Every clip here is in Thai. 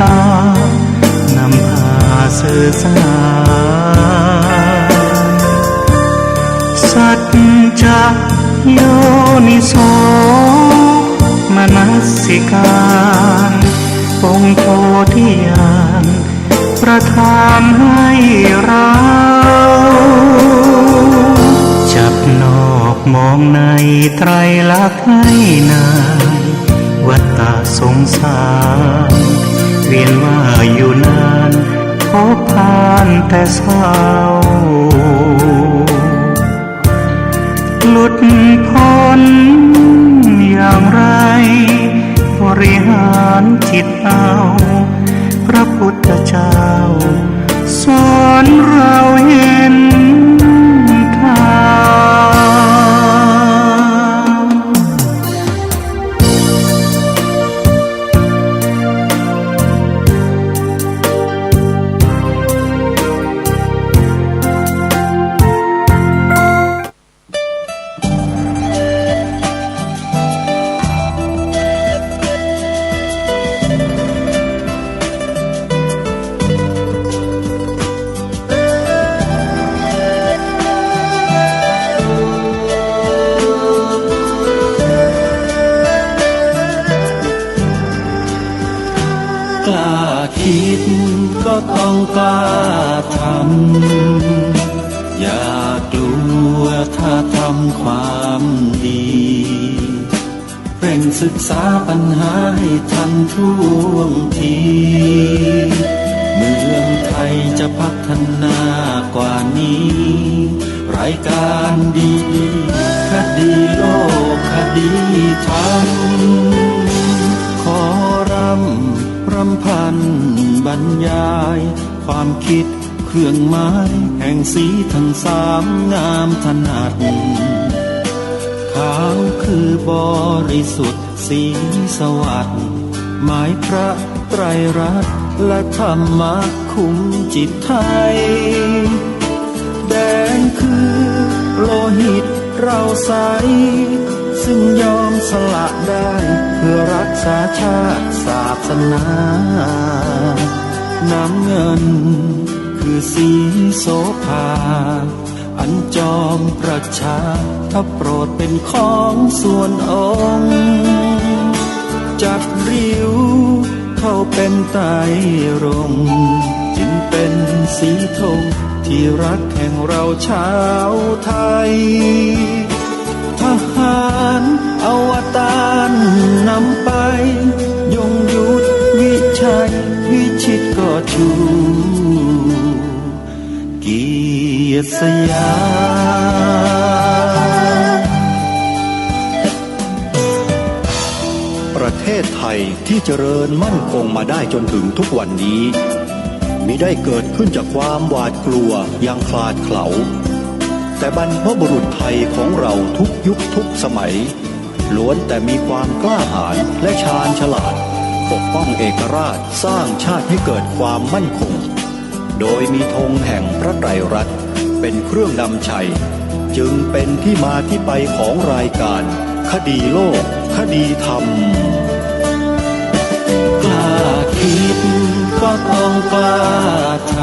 ตานำพาสื่อสารสัจจะโยนิโสมนสิการองค์โพธิญาณประทานให้เราจับนอกมองในไตรลักษณ์ให้นานวัฏฏะสงสารเวียนว่าอยู่นานพบผ่านแต่เศร้าหลุดพ้นอย่างไรบริหารจิตเอาพระพุทธเจ้าสอนเราเห็นทางคิดก็ต้องกล้าทำอย่ากลัวถ้าทำความดีเร่งศึกษาปัญหาให้ทันท่วงทีเมืองไทยจะพัฒนากว่านี้รายการดีคดีโลกคดีธรรมขอรำพันบรรยายความคิดเครื่องหมายแห่งสีทั้งสามงามถนัดขาวคือบริสุทธิ์สีสวัสดิ์หมายพระไตรรัตน์และธรรมะคุ้มจิตไทยแดงคือโลหิตเราใสซึ่งยอมสละได้เพื่อรักษาชาติศาสนาน้ำเงินคือสีโสภาอันจอมประชาถ้าโปรดเป็นของส่วนองค์จัดริ้วเข้าเป็นไตรรงค์จึงเป็นสีธงที่รักแห่งเราชาวไทยทหารอวตารนำไปยงยุทธวิชัยวิชิตก็ชูเกียรติสยามประเทศไทยที่เจริญมั่นคงมาได้จนถึงทุกวันนี้มิได้เกิดขึ้นจากความหวาดกลัวอย่างคลาดเขลาแต่บรรพบุรุษไทยของเราทุกยุคทุกสมัยล้วนแต่มีความกล้าหาญและชาญฉลาดปกป้องเอกราชสร้างชาติให้เกิดความมั่นคงโดยมีธงแห่งพระไตรรัตน์เป็นเครื่องนำชัยจึงเป็นที่มาที่ไปของรายการคดีโลกคดีธรรมกล้าคิดก็ต้องกล้าท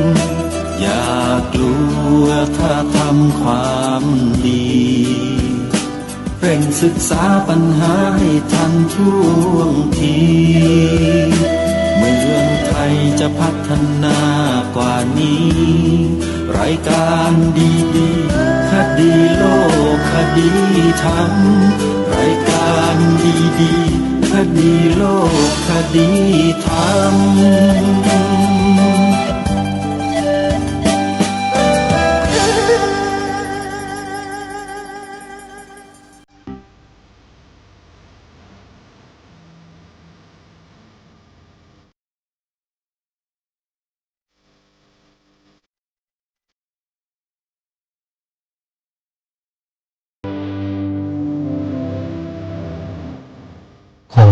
ำอย่ากลัวถ้าทำความดีเร่งศึกษาปัญหาให้ทันท่วงทีเมืองไทยจะพัฒนากว่านี้รายการดีๆคดีโลกคดีธรรมรายการดีๆคดีโลกคดีธรรมขอ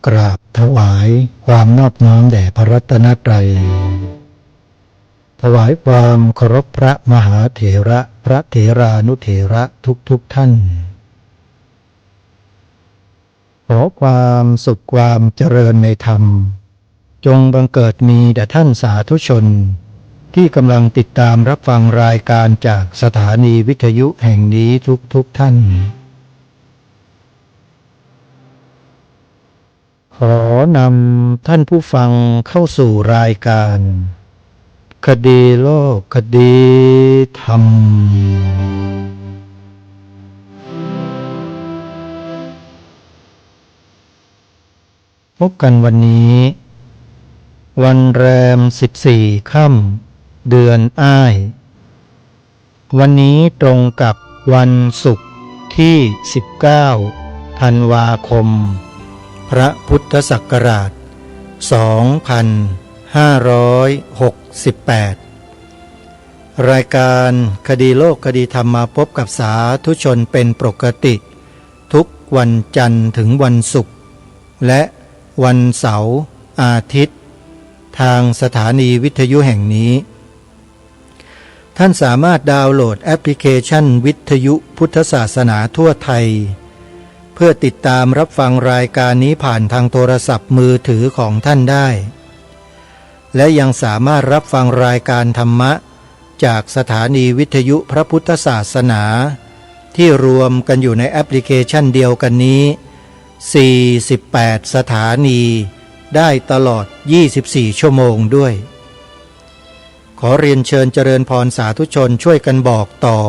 กราบถวายความนอบน้อมแด่พระรัตนตรัยถวายความเคารพพระมหาเถระพระเถรานุเถระทุกท่าน ขอความสุขความเจริญในธรรมจงบังเกิดมีแด่ท่านสาธุชนที่กำลังติดตามรับฟังรายการจากสถานีวิทยุแห่งนี้ทุกท่านขอนำท่านผู้ฟังเข้าสู่รายการคดีโลกคดีธรรมพบกันวันนี้วันแรม14 ค่ำเดือนอ้ายวันนี้ตรงกับวันศุกร์ที่19 ธันวาคมพระพุทธศักราช 2568 รายการคดีโลกคดีธรรมมาพบกับสาธุชนเป็นปกติทุกวันจันทร์ถึงวันศุกร์และวันเสาร์อาทิตย์ทางสถานีวิทยุแห่งนี้ท่านสามารถดาวน์โหลดแอปพลิเคชันวิทยุพุทธศาสนาทั่วไทยเพื่อติดตามรับฟังรายการนี้ผ่านทางโทรศัพท์มือถือของท่านได้และยังสามารถรับฟังรายการธรรมะจากสถานีวิทยุพระพุทธศาสนาที่รวมกันอยู่ในแอปพลิเคชันเดียวกันนี้48 สถานีได้ตลอด24 ชั่วโมงด้วยขอเรียนเชิญเจริญพรสาธุชนช่วยกันบอกต่อ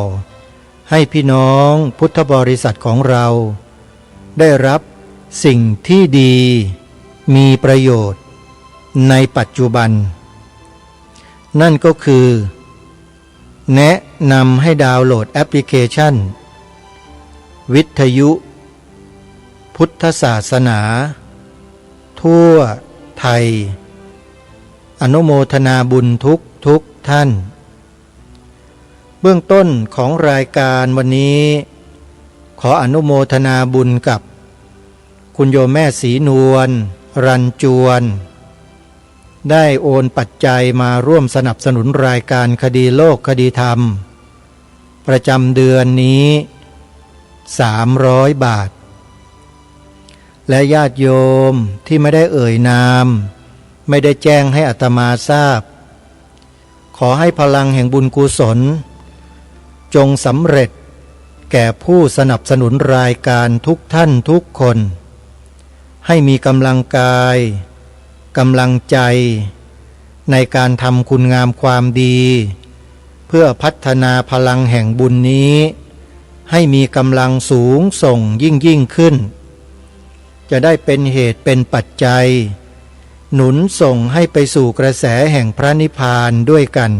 ให้พี่น้องพุทธบริษัทของเราได้รับสิ่งที่ดีมีประโยชน์ในปัจจุบันนั่นก็คือแนะนำให้ดาวน์โหลดแอปพลิเคชันวิทยุพุทธศาสนาทั่วไทยอนุโมทนาบุญทุกท่านเบื้องต้นของรายการวันนี้ขออนุโมทนาบุญกับคุณโยมแม่ศรีนวลรันจวนได้โอนปัจจัยมาร่วมสนับสนุนรายการคดีโลกคดีธรรมประจำเดือนนี้300 บาทและญาติโยมที่ไม่ได้เอ่ยนามไม่ได้แจ้งให้อาตมาทราบขอให้พลังแห่งบุญกุศลจงสำเร็จแก่ผู้สนับสนุนรายการทุกท่านทุกคนให้มีกำลังกายกำลังใจในการทำคุณงามความดีเพื่อพัฒนาพลังแห่งบุญนี้ให้มีกำลังสูงส่งยิ่งขึ้นจะได้เป็นเหตุเป็นปัจจัยหนุนส่งให้ไปสู่กระแสแห่งพระนิพพานด้วยกัน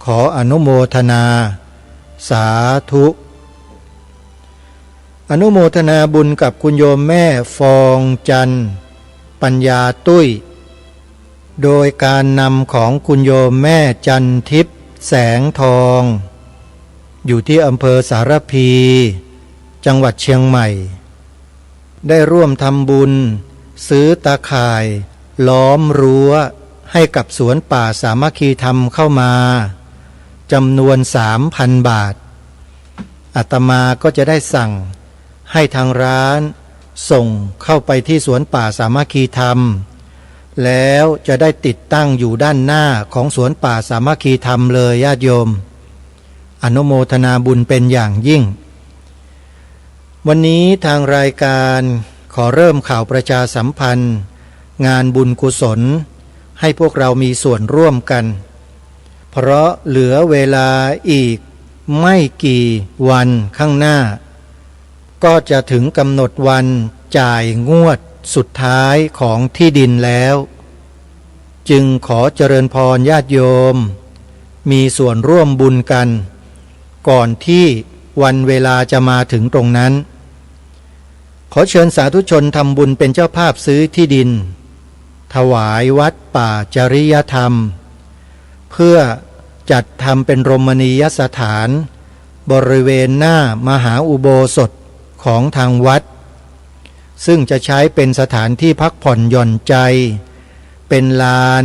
ขออนุโมทนาสาธุอนุโมทนาบุญกับคุณโยมแม่ฟองจันทร์ปัญญาตุ้ยโดยการนำของคุณโยมแม่จันทิพย์แสงทองอยู่ที่อำเภอสารพีจังหวัดเชียงใหม่ได้ร่วมทำบุญซื้อตาข่ายล้อมรั้วให้กับสวนป่าสามัคคีธรรมเข้ามาจำนวน 3,000 บาทอาตมาก็จะได้สั่งให้ทางร้านส่งเข้าไปที่สวนป่าสามัคคีธรรมแล้วจะได้ติดตั้งอยู่ด้านหน้าของสวนป่าสามัคคีธรรมเลยญาติโยมอนุโมทนาบุญเป็นอย่างยิ่งวันนี้ทางรายการขอเริ่มข่าวประชาสัมพันธ์งานบุญกุศลให้พวกเรามีส่วนร่วมกันเพราะเหลือเวลาอีกไม่กี่วันข้างหน้าก็จะถึงกำหนดวันจ่ายงวดสุดท้ายของที่ดินแล้วจึงขอเจริญพรญาติโยมมีส่วนร่วมบุญกันก่อนที่วันเวลาจะมาถึงตรงนั้นขอเชิญสาธุชนทำบุญเป็นเจ้าภาพซื้อที่ดินถวายวัดป่าจริยธรรมเพื่อจัดทำเป็นรมณียสถานบริเวณหน้ามหาอุโบสถของทางวัดซึ่งจะใช้เป็นสถานที่พักผ่อนหย่อนใจเป็นลาน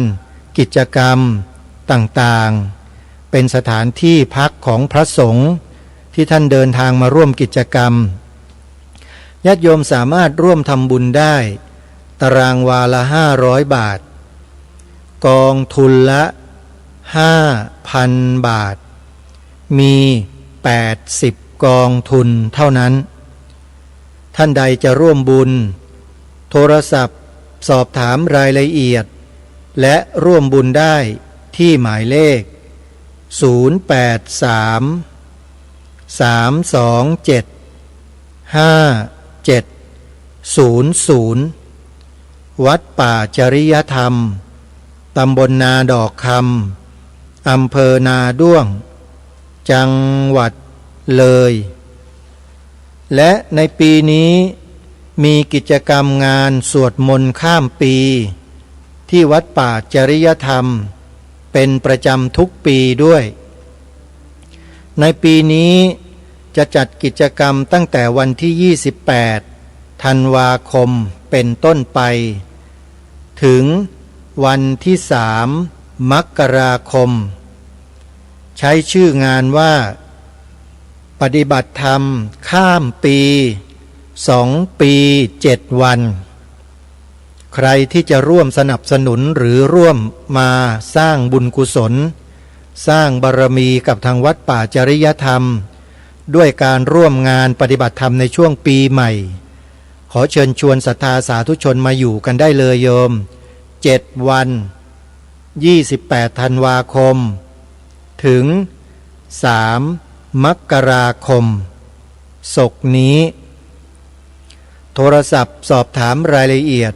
กิจกรรมต่างๆเป็นสถานที่พักของพระสงฆ์ที่ท่านเดินทางมาร่วมกิจกรรม ญาติโยมสามารถร่วมทำบุญได้ตารางวาละ500 บาทกองทุนละ 5,000 บาทมี80กองทุนเท่านั้นท่านใดจะร่วมบุญโทรศัพท์สอบถามรายละเอียดและร่วมบุญได้ที่หมายเลข083-327-5700วัดป่าจริยธรรมตำบลนาดอกคำอำเภอนาด้วงจังหวัดเลยและในปีนี้มีกิจกรรมงานสวดมนต์ข้ามปีที่วัดป่าจริยธรรมเป็นประจำทุกปีด้วยในปีนี้จะจัดกิจกรรมตั้งแต่วันที่28ธันวาคมเป็นต้นไปถึงวันที่3มกราคมใช้ชื่องานว่าปฏิบัติธรรมข้ามปี2 ปี 7 วันใครที่จะร่วมสนับสนุนหรือร่วมมาสร้างบุญกุศลสร้างบารมีกับทางวัดป่าจริยธรรมด้วยการร่วมงานปฏิบัติธรรมในช่วงปีใหม่ขอเชิญชวนศรัทธาสาธุชนมาอยู่กันได้เลยโยม7 วัน28ธันวาคมถึง3มกราคมศกนี้โทรศัพท์สอบถามรายละเอียด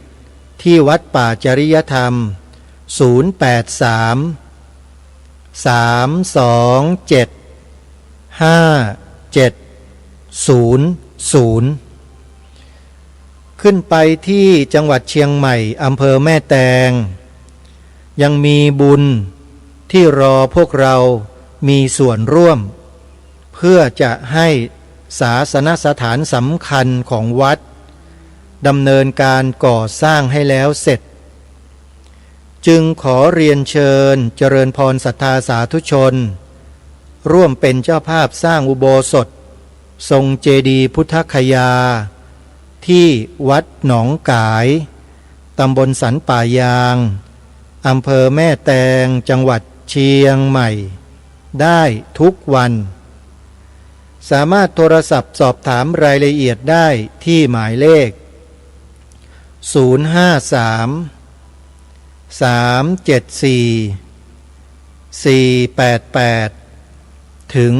ที่วัดป่าจริยธรรม083-327-5700ขึ้นไปที่จังหวัดเชียงใหม่อำเภอแม่แตงยังมีบุญที่รอพวกเรามีส่วนร่วมเพื่อจะให้ศาสนสถานสำคัญของวัดดำเนินการก่อสร้างให้แล้วเสร็จจึงขอเรียนเชิญเจริญพรศรัทธาสาธุชนร่วมเป็นเจ้าภาพสร้างอุโบสถทรงเจดีย์พุทธคยาที่วัดหนองกายตำบลสันป่ายางอำเภอแม่แตงจังหวัดเชียงใหม่ได้ทุกวันสามารถโทรศัพท์สอบถามรายละเอียดได้ที่หมายเลข053-374-488ถึง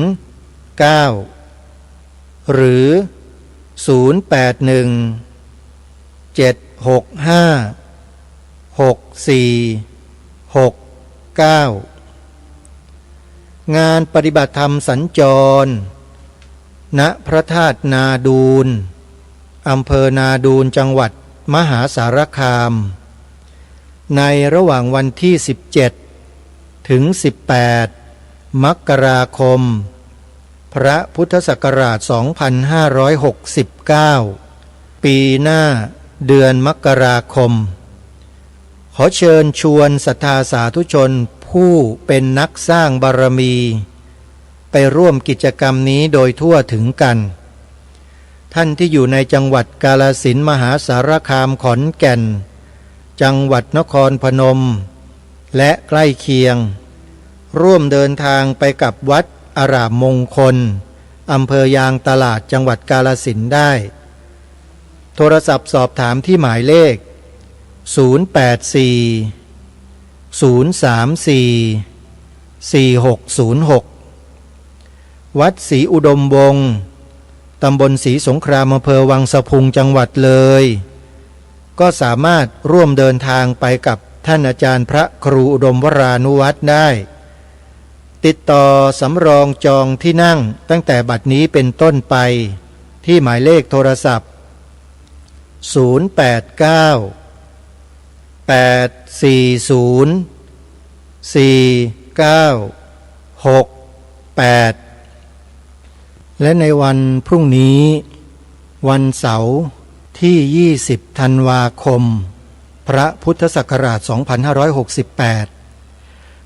9หรือ081-765-6469งานปฏิบัติธรรมสัญจรณพระธาตุนาดูลอำเภอนาดูลจังหวัดมหาสารคามในระหว่างวันที่17ถึง18มกราคมพระพุทธศักราช2569ปีหน้าเดือนมกราคมขอเชิญชวนศรัทธาสาธุชนผู้เป็นนักสร้างบารมีไปร่วมกิจกรรมนี้โดยทั่วถึงกันท่านที่อยู่ในจังหวัดกาฬสินธุ์มหาสารคามขอนแก่นจังหวัดนครพนมและใกล้เคียงร่วมเดินทางไปกับวัดอารามมงคลอำเภอยางตลาดจังหวัดกาฬสินธุ์ได้โทรศัพท์สอบถามที่หมายเลข084-034-4606วัดศรีอุดมวงศ์ตำบลศรีสงครามอำเภอวังสะพุงจังหวัดเลยก็สามารถร่วมเดินทางไปกับท่านอาจารย์พระครูอุดมวรานุวัฒน์ได้ติดต่อสำรองจองที่นั่งตั้งแต่บัดนี้เป็นต้นไปที่หมายเลขโทรศัพท์089-840-4968และในวันพรุ่งนี้วันเสาร์ที่20ธันวาคมพระพุทธศักราช2568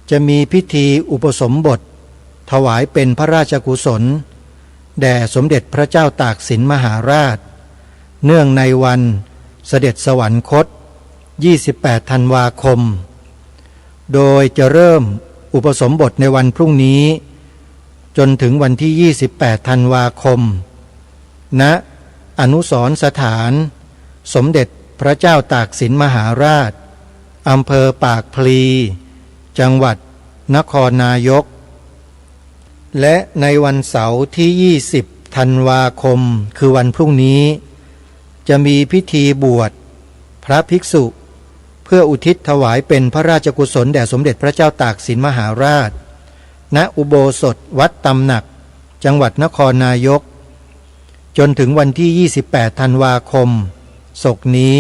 จะมีพิธีอุปสมบทถวายเป็นพระราชกุศลแด่สมเด็จพระเจ้าตากสินมหาราช เนื่องในวันเสด็จสวรรคต28 ธันวาคมโดยจะเริ่มอุปสมบทในวันพรุ่งนี้จนถึงวันที่28 ธันวาคมณอนุสรณ์สถานสมเด็จพระเจ้าตากสินมหาราชอำเภอปากพลีจังหวัดนครนายกและในวันเสาร์ที่20 ธันวาคมคือวันพรุ่งนี้จะมีพิธีบวชพระภิกษุเพื่ออุทิศถวายเป็นพระราชกุศลแด่สมเด็จพระเจ้าตากสินมหาราชณอุโบสถวัดตำหนักจังหวัดนครนายกจนถึงวันที่28 ธันวาคมศกนี้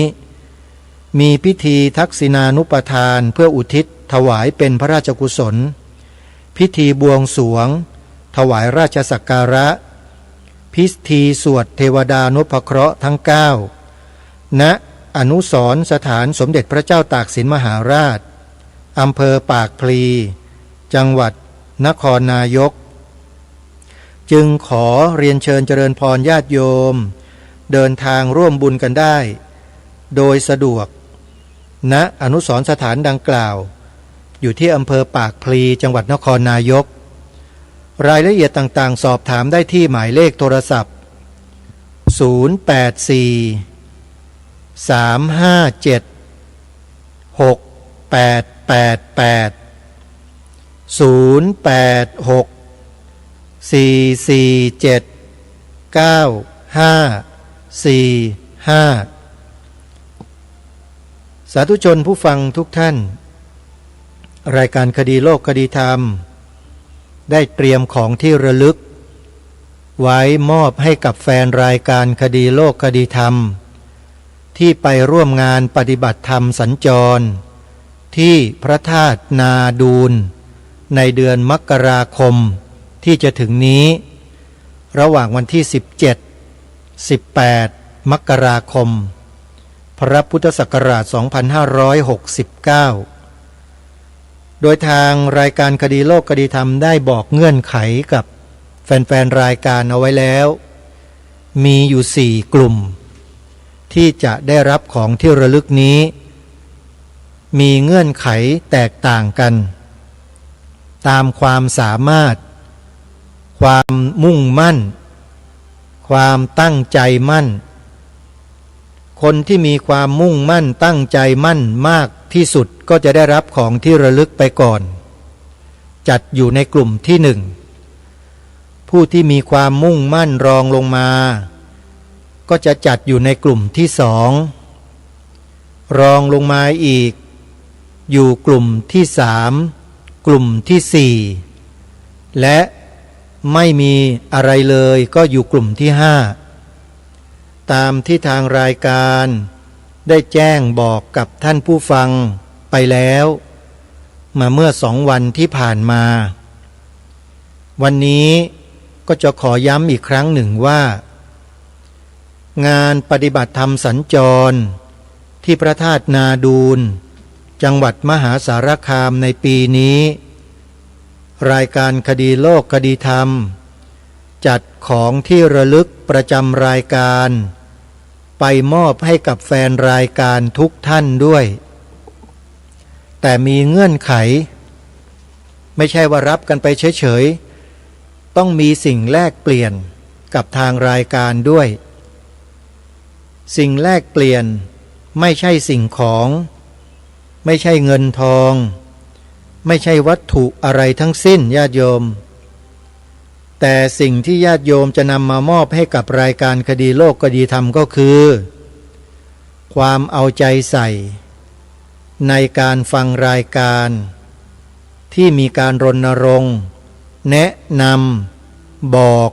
มีพิธีทักษิณานุปทานเพื่ออุทิศถวายเป็นพระราชกุศลพิธีบวงสรวงถวายราชสักการะพิธีสวดเทวดานุภเคราะห์ทั้ง9ณอนุสรณ์สถานสมเด็จพระเจ้าตากสินมหาราชอำเภอปากพลีจังหวัดนครนายกจึงขอเรียนเชิญเจริญพรญาติโยมเดินทางร่วมบุญกันได้โดยสะดวกณอนุสรณ์สถานดังกล่าวอยู่ที่อำเภอปากพลีจังหวัดนครนายกรายละเอียดต่างๆสอบถามได้ที่หมายเลขโทรศัพท์084 357 6888 086 447 9545สาธุชนผู้ฟังทุกท่านรายการคดีโลกคดีธรรมได้เตรียมของที่ระลึกไว้มอบให้กับแฟนรายการคดีโลกคดีธรรมที่ไปร่วมงานปฏิบัติธรรมสัญจรที่พระธาตุนาดูลในเดือนมกราคมที่จะถึงนี้ระหว่างวันที่17-18 มกราคมพระพุทธศักราช 2569 โดยทางรายการคดีโลกคดีธรรมได้บอกเงื่อนไขกับแฟนๆรายการเอาไว้แล้วมีอยู่4กลุ่มที่จะได้รับของที่ระลึกนี้มีเงื่อนไขแตกต่างกันตามความสามารถความมุ่งมั่นความตั้งใจมั่นคนที่มีความมุ่งมั่นตั้งใจมั่นมากที่สุดก็จะได้รับของที่ระลึกไปก่อนจัดอยู่ในกลุ่มที่1ผู้ที่มีความมุ่งมั่นรองลงมาก็จะจัดอยู่ในกลุ่มที่2รองลงมาอีกอยู่กลุ่มที่3กลุ่มที่4และไม่มีอะไรเลยก็อยู่กลุ่มที่5ตามที่ทางรายการได้แจ้งบอกกับท่านผู้ฟังไปแล้วมาเมื่อ2 วันที่ผ่านมาวันนี้ก็จะขอย้ำอีกครั้งหนึ่งว่างานปฏิบัติธรรมสัญจรที่พระธาตุนาดูลจังหวัดมหาสารคามในปีนี้รายการคดีโลกคดีธรรมจัดของที่ระลึกประจำรายการไปมอบให้กับแฟนรายการทุกท่านด้วยแต่มีเงื่อนไขไม่ใช่ว่ารับกันไปเฉยๆต้องมีสิ่งแลกเปลี่ยนกับทางรายการด้วยสิ่งแลกเปลี่ยนไม่ใช่สิ่งของไม่ใช่เงินทองไม่ใช่วัตถุอะไรทั้งสิ้นญาติโยมแต่สิ่งที่ญาติโยมจะนำมามอบให้กับรายการคดีโลกคดีธรรมก็คือความเอาใจใส่ในการฟังรายการที่มีการรณรงค์แนะนำบอก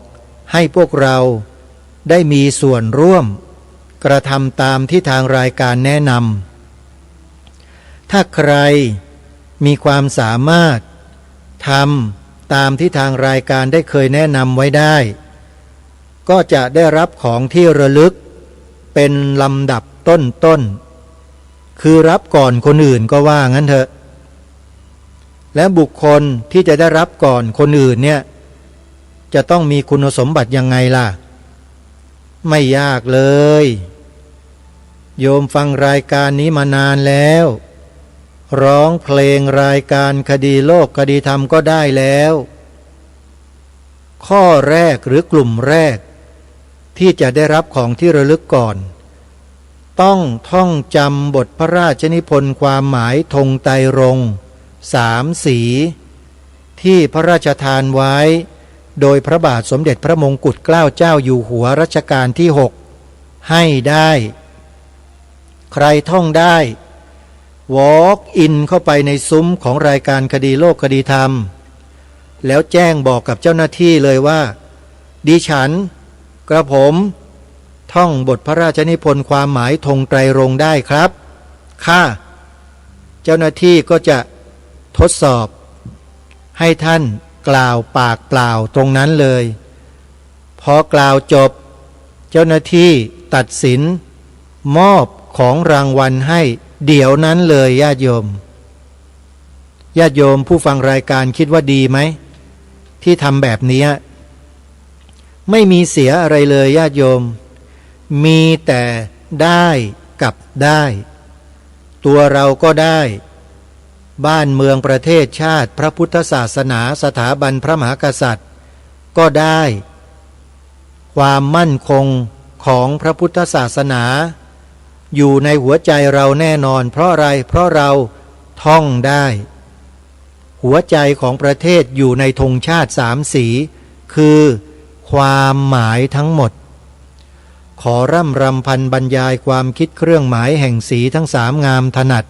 ให้พวกเราได้มีส่วนร่วมกระทำตามที่ทางรายการแนะนำถ้าใครมีความสามารถทำตามที่ทางรายการได้เคยแนะนำไว้ได้ก็จะได้รับของที่ระลึกเป็นลำดับต้นๆคือรับก่อนคนอื่นก็ว่างั้นเถอะและบุคคลที่จะได้รับก่อนคนอื่นเนี่ยจะต้องมีคุณสมบัติยังไงล่ะไม่ยากเลย โยมฟังรายการนี้มานานแล้วร้องเพลงรายการคดีโลกคดีธรรมก็ได้แล้วข้อแรกหรือกลุ่มแรกที่จะได้รับของที่ระลึกก่อนต้องท่องจำบทพระราชนิพนธ์ความหมายธงไตรรงค์3 สีที่พระราชทานไว้โดยพระบาทสมเด็จพระมงกุฎเกล้าเจ้าอยู่หัวรัชกาลที่6ให้ได้ใครท่องได้walk in เข้าไปในซุ้มของรายการคดีโลกคดีธรรมแล้วแจ้งบอกกับเจ้าหน้าที่เลยว่าดิฉันกระผมท่องบทพระราชนิพนธ์ความหมายธงไตรรงค์ได้ครับค่ะเจ้าหน้าที่ก็จะทดสอบให้ท่านกล่าวปากเปล่าตรงนั้นเลยพอกล่าวจบเจ้าหน้าที่ตัดสินมอบของรางวัลให้เดี๋ยวนั้นเลยญาติโยมผู้ฟังรายการคิดว่าดีไหมที่ทำแบบนี้ไม่มีเสียอะไรเลยญาติโยมมีแต่ได้กับได้ตัวเราก็ได้บ้านเมืองประเทศชาติพระพุทธศาสนาสถาบันพระมหากษัตริย์ก็ได้ความมั่นคงของพระพุทธศาสนาอยู่ในหัวใจเราแน่นอนเพราะอะไรเพราะเราท่องได้หัวใจของประเทศอยู่ในธงชาติ3 สีคือความหมายทั้งหมดขอร่ำรำพันบรรยายความคิดเครื่องหมายแห่งสีทั้ง3งามถนัด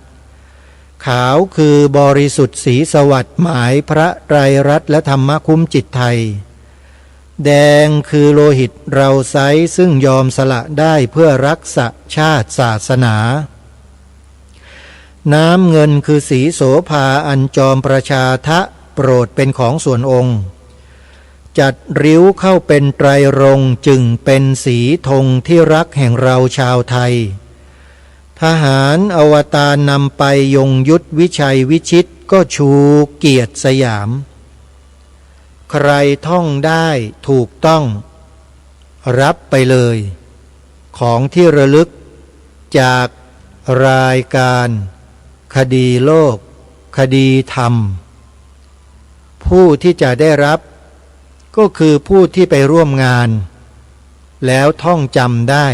ขาวคือบริสุทธิ์สีสวัสดิ์หมายพระไตรรัตน์และธรรมคุ้มจิตไทยแดงคือโลหิตเราไซซึ่งยอมสละได้เพื่อรักษาชาติศาสนาน้ำเงินคือสีโสภาอันจอมประชาทะโปรดเป็นของส่วนองค์จัดริ้วเข้าเป็นไตรรงค์จึงเป็นสีธงที่รักแห่งเราชาวไทยทหารอวตารนำไปยงยุทธวิชัยวิชิตก็ชูเกียรติสยามใครท่องได้ถูกต้องรับไปเลยของที่ระลึกจากรายการคดีโลกคดีธรรมผู้ที่จะได้รับก็คือผู้ที่ไปร่วมงานแล้วท่องจำได้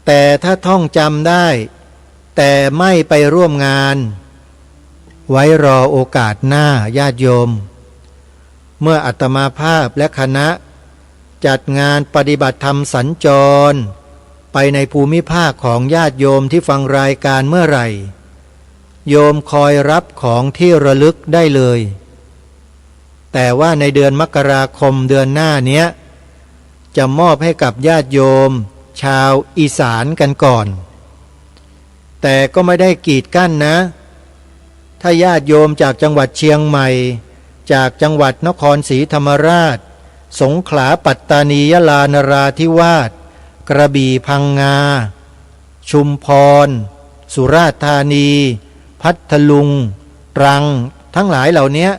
แต่ถ้าท่องจำได้แต่ไม่ไปร่วมงานไว้รอโอกาสหน้าญาติโยมเมื่ออาตมาภาพและคณะจัดงานปฏิบัติธรรมสัญจรไปในภูมิภาคของญาติโยมที่ฟังรายการเมื่อไหร่โยมคอยรับของที่ระลึกได้เลยแต่ว่าในเดือนมกราคมเดือนหน้าเนี้ยจะมอบให้กับญาติโยมชาวอีสานกันก่อนแต่ก็ไม่ได้กีดกั้นนะถ้าญาติโยมจากจังหวัดเชียงใหม่จากจังหวัดนครศรีธรรมราชสงขลาปัตตานียะลานราธิวาสกระบี่พังงาชุมพรสุราษฎร์ธานีพัทลุงตรังทั้งหลายเหล่านี้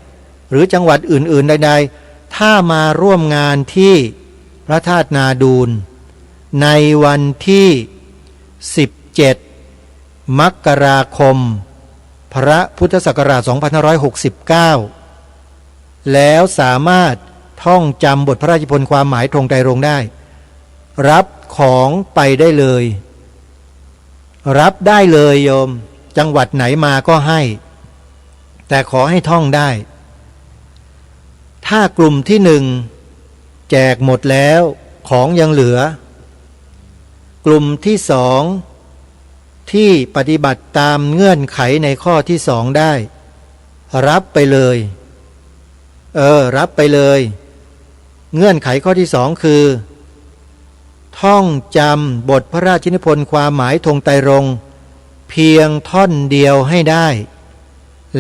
หรือจังหวัดอื่นๆใดๆถ้ามาร่วมงานที่พระธาตุนาดูลในวันที่17มกราคมพระพุทธศักราช2569แล้วสามารถท่องจำบทพระราชนิพนธ์ความหมายธงไตรรงค์ได้รับของไปได้เลยรับได้เลยโยมจังหวัดไหนมาก็ให้แต่ขอให้ท่องได้ถ้ากลุ่มที่1แจกหมดแล้วของยังเหลือกลุ่มที่2ที่ปฏิบัติตามเงื่อนไขในข้อที่2ได้รับไปเลยรับไปเลยเงื่อนไขข้อที่2คือท่องจำบทพระราชนิพนธ์ความหมายธงไตรรงค์เพียงท่อนเดียวให้ได้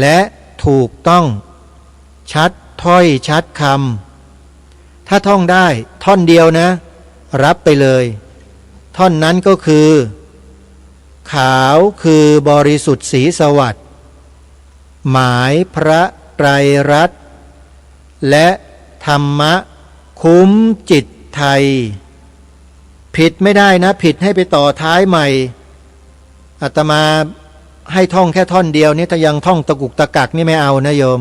และถูกต้องชัดถ้อยชัดคำถ้าท่องได้ท่อนเดียวนะรับไปเลยท่อนนั้นก็คือขาวคือบริสุทธิ์สีสวัสดิ์หมายพระไตรรัตน์และธรรมะคุ้มจิตไทย ผิดไม่ได้นะผิดให้ไปต่อท้ายใหม่อาตมาให้ท่องแค่ท่อนเดียวนี้ถ้ายังท่องตะกุกตะกักนี่ไม่เอานะโยม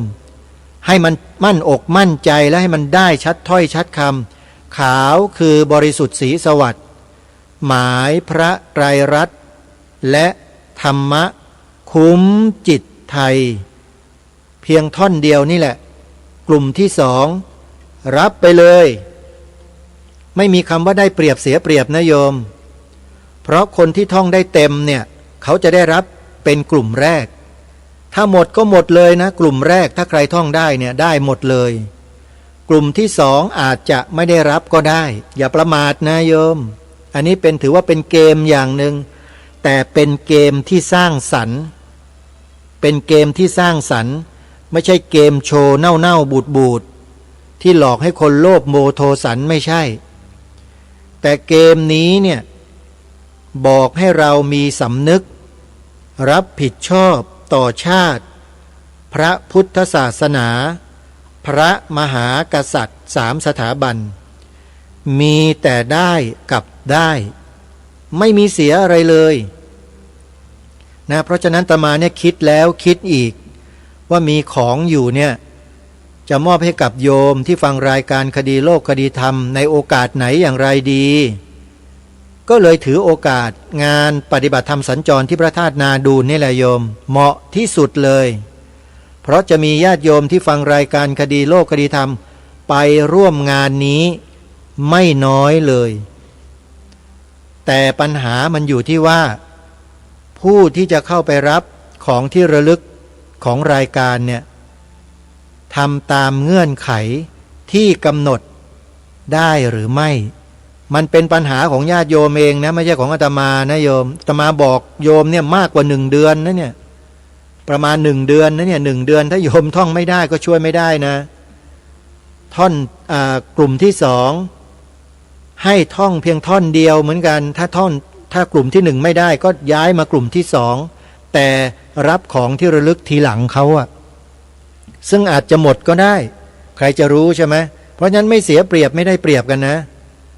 ให้มันมั่นอกมั่นใจและให้มันได้ชัดถ้อยชัดคำขาวคือบริสุทธิ์ศรีสวัสดิ์หมายพระไตรรัตน์และธรรมะคุ้มจิตไทยเพียงท่อนเดียวนี่แหละกลุ่มที่สองรับไปเลยไม่มีคำว่าได้เปรียบเสียเปรียบนะโยมเพราะคนที่ท่องได้เต็มเนี่ยเขาจะได้รับเป็นกลุ่มแรกถ้าหมดก็หมดเลยนะกลุ่มแรกถ้าใครท่องได้เนี่ยได้หมดเลยกลุ่มที่สองอาจจะไม่ได้รับก็ได้อย่าประมาทนะโยมอันนี้ถือว่าเป็นเกมอย่างหนึ่งแต่เป็นเกมที่สร้างสรรค์เป็นเกมที่สร้างสรรค์ไม่ใช่เกมโชว์เน่าบูดที่หลอกให้คนโลภโมโทสันไม่ใช่แต่เกมนี้เนี่ยบอกให้เรามีสำนึกรับผิดชอบต่อชาติพระพุทธศาสนาพระมหากษัตริย์3 สถาบันมีแต่ได้กับได้ไม่มีเสียอะไรเลยนะเพราะฉะนั้นอาตมาเนี่ยคิดแล้วคิดอีกว่ามีของอยู่เนี่ยจะมอบให้กับโยมที่ฟังรายการคดีโลกคดีธรรมในโอกาสไหนอย่างไรดีก็เลยถือโอกาสงานปฏิบัติธรรมสัญจรที่พระธาตุนาดูลนี่แหละโยมเหมาะที่สุดเลยเพราะจะมีญาติโยมที่ฟังรายการคดีโลกคดีธรรมไปร่วมงานนี้ไม่น้อยเลยแต่ปัญหามันอยู่ที่ว่าผู้ที่จะเข้าไปรับของที่ระลึกของรายการเนี่ยทำตามเงื่อนไขที่กำหนดได้หรือไม่มันเป็นปัญหาของญาติโยมเองนะไม่ใช่ของอาตมานะโยมอาตมาบอกโยมเนี่ยมากกว่า1 เดือนนะเนี่ยประมาณ1 เดือนนะเนี่ย1 เดือนถ้าโยมท่องไม่ได้ก็ช่วยไม่ได้นะท่อนกลุ่มที่สองให้ท่องเพียงท่อนเดียวเหมือนกันถ้ากลุ่มที่1ไม่ได้ก็ย้ายมากลุ่มที่สองแต่รับของที่ระลึกทีหลังเขาอะซึ่งอาจจะหมดก็ได้ใครจะรู้ใช่ไหมเพราะฉะนั้นไม่เสียเปรียบไม่ได้เปรียบกันนะ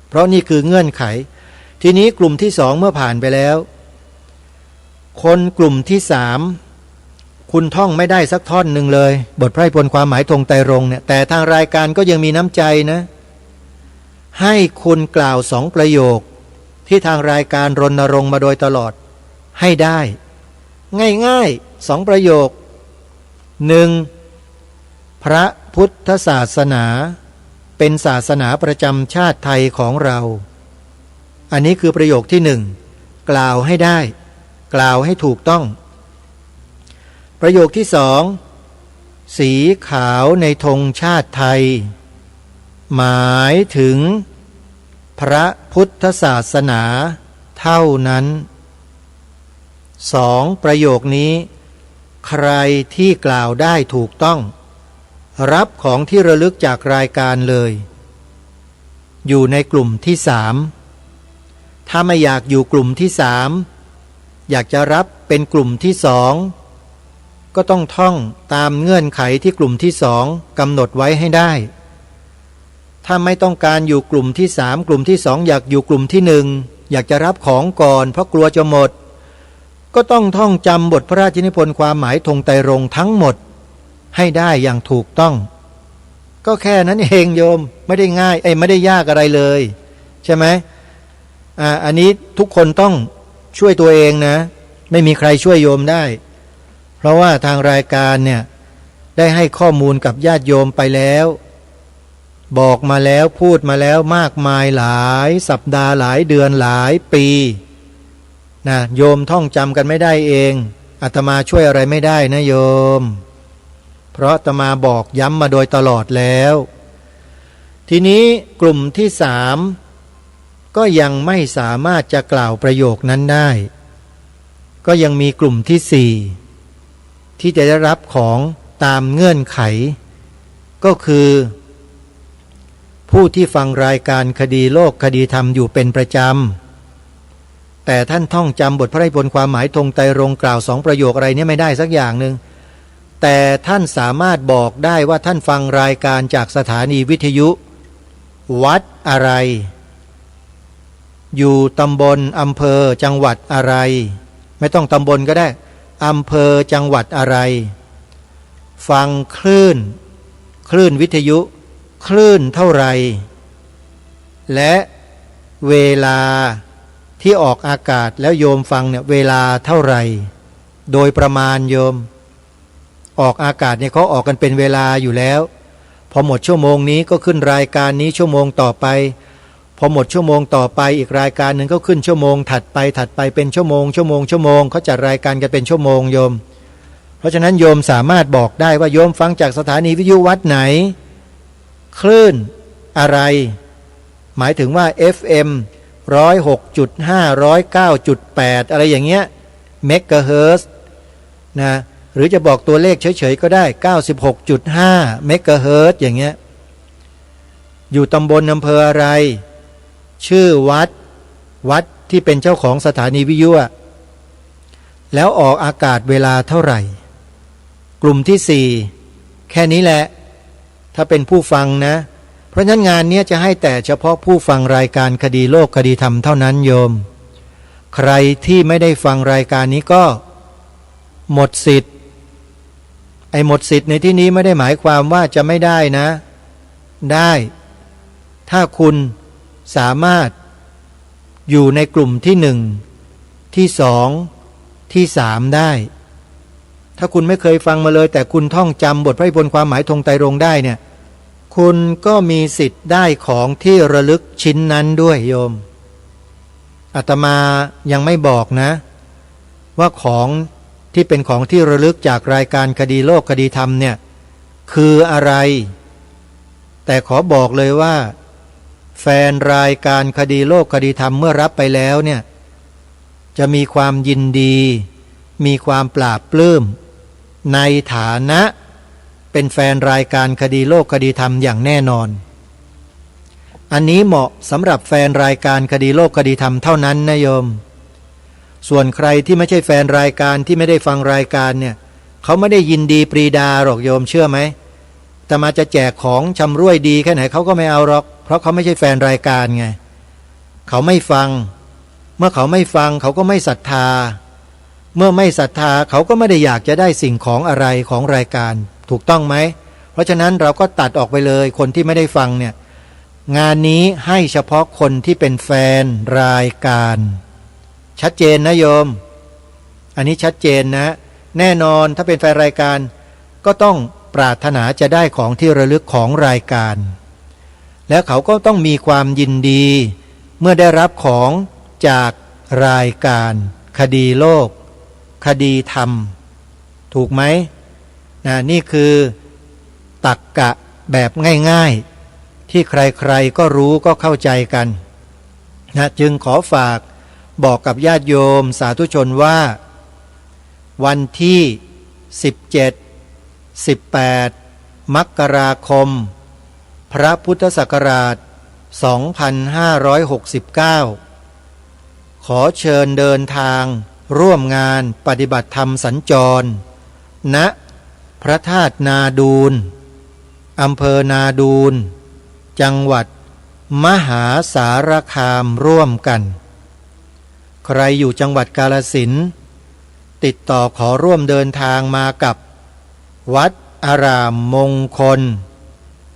เพราะนี่คือเงื่อนไขทีนี้กลุ่มที่สองเมื่อผ่านไปแล้วคนกลุ่มที่สามคุณท่องไม่ได้สักท่อนหนึ่งเลยบทไพร่พลความหมายธงไตรรงค์เนี่ยแต่ทางรายการก็ยังมีน้ำใจนะให้คุณกล่าว2 ประโยคที่ทางรายการรณรงค์มาโดยตลอดให้ได้ง่ายๆ2 ประโยค 1. พระพุทธศาสนาเป็นศาสนาประจำชาติไทยของเราอันนี้คือประโยคที่ 1กล่าวให้ได้กล่าวให้ถูกต้องประโยคที่ 2สีขาวในธงชาติไทยหมายถึงพระพุทธศาสนาเท่านั้น2 ประโยคนี้ใครที่กล่าวได้ถูกต้องรับของที่ระลึกจากรายการเลยอยู่ในกลุ่มที่3ถ้าไม่อยากอยู่กลุ่มที่3อยากจะรับเป็นกลุ่มที่2ก็ต้องท่องตามเงื่อนไขที่กลุ่มที่2กำหนดไว้ให้ได้ถ้าไม่ต้องการอยู่กลุ่มที่3กลุ่มที่2อยากอยู่กลุ่มที่1อยากจะรับของก่อนเพราะกลัวจะหมดก็ต้องท่องจำบทพระราชนิพนธ์ความหมายธงไตรรงค์ทั้งหมดให้ได้อย่างถูกต้องก็แค่นั้นเองโยมไม่ได้ง่ายไม่ได้ยากอะไรเลยใช่ไหมอันนี้ทุกคนต้องช่วยตัวเองนะไม่มีใครช่วยโยมได้เพราะว่าทางรายการเนี่ยได้ให้ข้อมูลกับญาติโยมไปแล้วบอกมาแล้วพูดมาแล้วมากมายหลายสัปดาห์หลายเดือนหลายปีนะโยมท่องจำกันไม่ได้เองอาตมาช่วยอะไรไม่ได้นะโยมเพราะอาตมาบอกย้ำมาโดยตลอดแล้วทีนี้กลุ่มที่3ก็ยังไม่สามารถจะกล่าวประโยคนั้นได้ก็ยังมีกลุ่มที่4ที่จะได้รับของตามเงื่อนไขก็คือผู้ที่ฟังรายการคดีโลกคดีธรรมอยู่เป็นประจำแต่ท่านท่องจำบทพระราชนิพนธ์ความหมายธงไตรรงค์กล่าว2 ประโยคอะไรเนี่ยไม่ได้สักอย่างหนึ่งแต่ท่านสามารถบอกได้ว่าท่านฟังรายการจากสถานีวิทยุวัดอะไร อยู่ตำบลอำเภอจังหวัดอะไรไม่ต้องตำบลก็ได้อำเภอจังหวัดอะไรฟังคลื่นวิทยุคลื่นเท่าไรและเวลาที่ออกอากาศแล้วโยมฟังเนี่ยเวลาเท่าไหร่โดยประมาณโยมออกอากาศเนี่ยเขาออกกันเป็นเวลาอยู่แล้วพอหมดชั่วโมงนี้ก็ขึ้นรายการนี้ชั่วโมงต่อไปพอหมดชั่วโมงต่อไปอีกรายการหนึ่งก็ขึ้นชั่วโมงถัดไปเป็นชั่วโมงเขาจัดรายการกันเป็นชั่วโมงโยมเพราะฉะนั้นโยมสามารถบอกได้ว่าโยมฟังจากสถานีวิทยุวัดไหนคลื่นอะไรหมายถึงว่า FM 106.5 109.8 อะไรอย่างเงี้ยเมกะเฮิรตซ์นะหรือจะบอกตัวเลขเฉยๆก็ได้ 96.5 เมกะเฮิรตซ์อย่างเงี้ยอยู่ตำบลอำเภออะไรชื่อวัดที่เป็นเจ้าของสถานีวิทยุแล้วออกอากาศเวลาเท่าไหร่กลุ่มที่4แค่นี้แหละถ้าเป็นผู้ฟังนะเพราะฉะนั้นงานนี้จะให้แต่เฉพาะผู้ฟังรายการคดีโลกคดีธรรมเท่านั้นโยมใครที่ไม่ได้ฟังรายการนี้ก็หมดสิทธิ์หมดสิทธิ์ในที่นี้ไม่ได้หมายความว่าจะไม่ได้นะได้ถ้าคุณสามารถอยู่ในกลุ่มที่1ที่2ที่3ได้ถ้าคุณไม่เคยฟังมาเลยแต่คุณท่องจำบทพระนิพนธ์ความหมายธงไตรรงค์ได้เนี่ยคุณก็มีสิทธิ์ได้ของที่ระลึกชิ้นนั้นด้วยโยมอาตมายังไม่บอกนะว่าของที่เป็นของที่ระลึกจากรายการคดีโลกคดีธรรมเนี่ยคืออะไรแต่ขอบอกเลยว่าแฟนรายการคดีโลกคดีธรรมเมื่อรับไปแล้วเนี่ยจะมีความยินดีมีความปลาบปลื้มในฐานะเป็นแฟนรายการคดีโลกคดีธรรมอย่างแน่นอนอันนี้เหมาะสำหรับแฟนรายการคดีโลกคดีธรรมเท่านั้นนะโยมส่วนใครที่ไม่ใช่แฟนรายการที่ไม่ได้ฟังรายการเนี่ยเขาไม่ได้ยินดีปรีดาหรอกโยมเชื่อไหมแต่มาจะแจกของชำร่วยดีแค่ไหนเขาก็ไม่เอาหรอกเพราะเขาไม่ใช่แฟนรายการไงเขาไม่ฟังเมื่อเขาไม่ฟังเขาก็ไม่ศรัทธาเมื่อไม่ศรัทธาเขาก็ไม่ได้อยากจะได้สิ่งของอะไรของรายการถูกต้องไหมเพราะฉะนั้นเราก็ตัดออกไปเลยคนที่ไม่ได้ฟังเนี่ยงานนี้ให้เฉพาะคนที่เป็นแฟนรายการชัดเจนนะโยมอันนี้ชัดเจนนะแน่นอนถ้าเป็นแฟนรายการก็ต้องปรารถนาจะได้ของที่ระลึกของรายการแล้วเขาก็ต้องมีความยินดีเมื่อได้รับของจากรายการคดีโลกคดีธรรมถูกไหมนี่คือตรรกะแบบง่ายๆที่ใครๆก็รู้ก็เข้าใจกันจึงขอฝากบอกกับญาติโยมสาธุชนว่าวันที่17 18 มกราคมพระพุทธศักราช 2569 ขอเชิญเดินทางร่วมงานปฏิบัติธรรมสัญจรณพระธาตุนาดูลอำเภอนาดูลจังหวัดมหาสารคามร่วมกันใครอยู่จังหวัดกาฬสินธุ์ติดต่อขอร่วมเดินทางมากับวัดอารามมงคล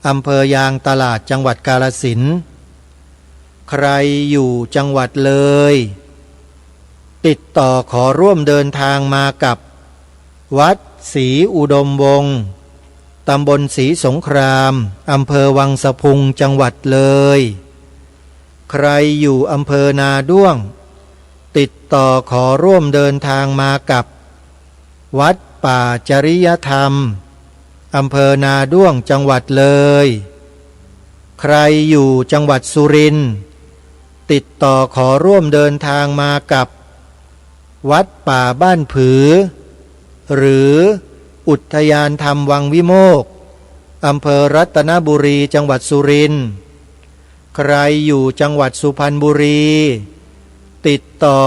อำเภอยางตลาดจังหวัดกาฬสินธุ์ใครอยู่จังหวัดเลยติดต่อขอร่วมเดินทางมากับวัดศรีอุดมวงศ์ตำบลศรีสงครามอำเภอวังสะพุงจังหวัดเลยใครอยู่อำเภอนาด้วงติดต่อขอร่วมเดินทางมากับวัดป่าจริยธรรมอำเภอนาด้วงจังหวัดเลยใครอยู่จังหวัดสุรินทร์ติดต่อขอร่วมเดินทางมากับวัดป่าบ้านผือหรืออุทยานธรรมวังวิโมกข์อำเภอรัตนบุรีจังหวัดสุรินทร์ใครอยู่จังหวัดสุพรรณบุรีติดต่อ